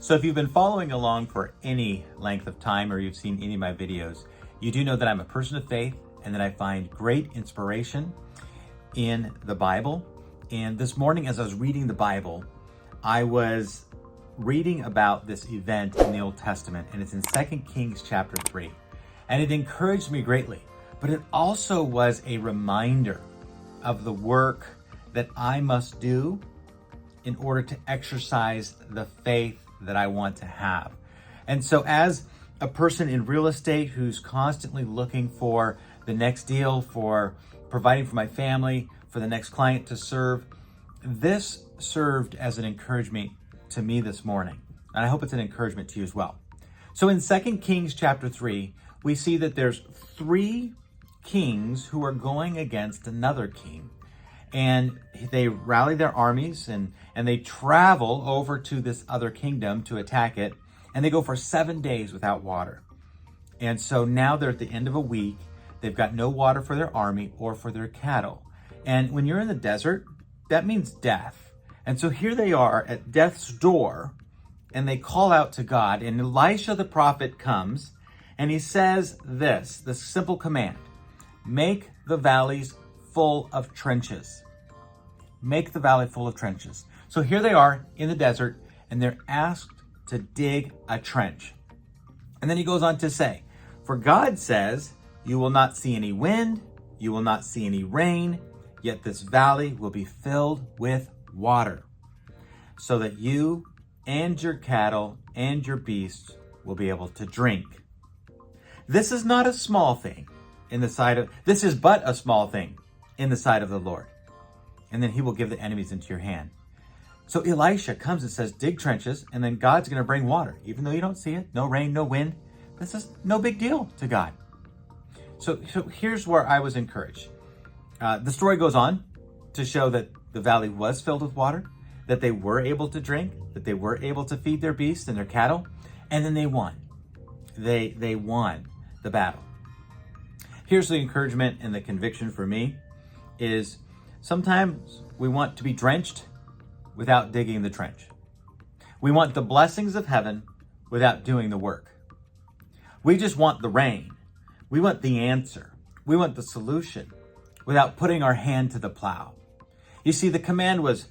So if you've been following along for any length of time or you've seen any of my videos, you do know that I'm a person of faith and that I find great inspiration in the Bible. And this morning, as I was reading the Bible, I was reading about this event in the Old Testament, and it's in 2 Kings chapter 3. And it encouraged me greatly, but it also was a reminder of the work that I must do in order to exercise the faith that I want to have. And so as a person in real estate who's constantly looking for the next deal, for providing for my family, for the next client to serve, this served as an encouragement to me this morning. And I hope it's an encouragement to you as well. So in 2 Kings chapter 3, we see that there's 3 kings who are going against another king. And they rally their armies and they travel over to this other kingdom to attack it. And they go for 7 days without water. And so now they're at the end of a week. They've got no water for their army or for their cattle. And when you're in the desert, that means death. And so here they are at death's door, and they call out to God. And Elisha the prophet comes, and he says this simple command: make the valleys full of trenches. Make the valley full of trenches. So here they are in the desert, and they're asked to dig a trench. And then he goes on to say, for God says, you will not see any wind, you will not see any rain, yet this valley will be filled with water, so that you and your cattle and your beasts will be able to drink. This is not a small thing in the sight of, this is but a small thing in the sight of the Lord. And then he will give the enemies into your hand. So Elisha comes and says, dig trenches, and then God's going to bring water. Even though you don't see it, no rain, no wind, this is no big deal to God. So here's where I was encouraged. The story goes on to show that the valley was filled with water, that they were able to drink, that they were able to feed their beasts and their cattle, and then they won. They won the battle. Here's the encouragement and the conviction for me is sometimes we want to be drenched without digging the trench. We want the blessings of heaven without doing the work. We just want the rain. We want the answer. We want the solution without putting our hand to the plow. You see, the command was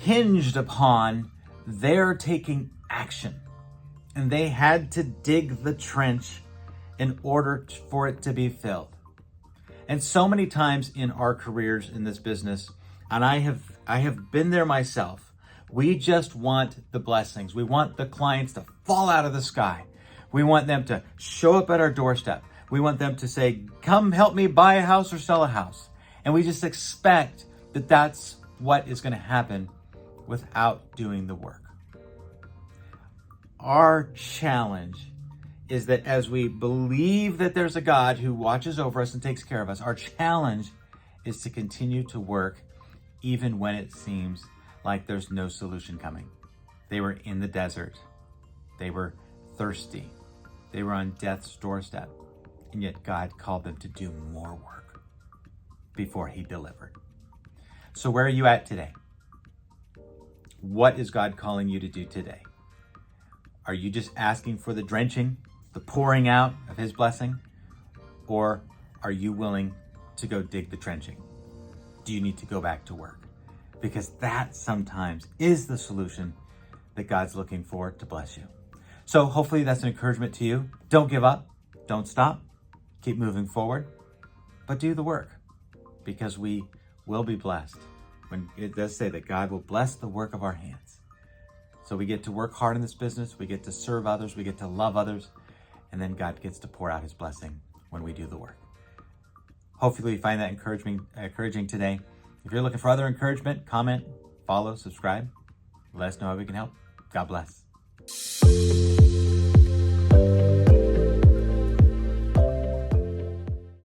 hinged upon their taking action, and they had to dig the trench in order for it to be filled. And so many times in our careers in this business, and I have been there myself, we just want the blessings. We want the clients to fall out of the sky. We want them to show up at our doorstep. We want them to say, come help me buy a house or sell a house. And we just expect that that's what is going to happen without doing the work. Our challenge is that as we believe that there's a God who watches over us and takes care of us, our challenge is to continue to work even when it seems like there's no solution coming. They were in the desert. They were thirsty. They were on death's doorstep. And yet God called them to do more work before he delivered. So where are you at today? What is God calling you to do today? Are you just asking for the drenching, the pouring out of his blessing? Or are you willing to go dig the trenching? Do you need to go back to work? Because that sometimes is the solution that God's looking for to bless you. So hopefully that's an encouragement to you. Don't give up. Don't stop. Keep moving forward. But do the work, because we will be blessed. When it does say that God will bless the work of our hands. So we get to work hard in this business. We get to serve others. We get to love others. And then God gets to pour out his blessing when we do the work. Hopefully you find that encouraging today. If you're looking for other encouragement, comment, follow, subscribe. Let us know how we can help. God bless.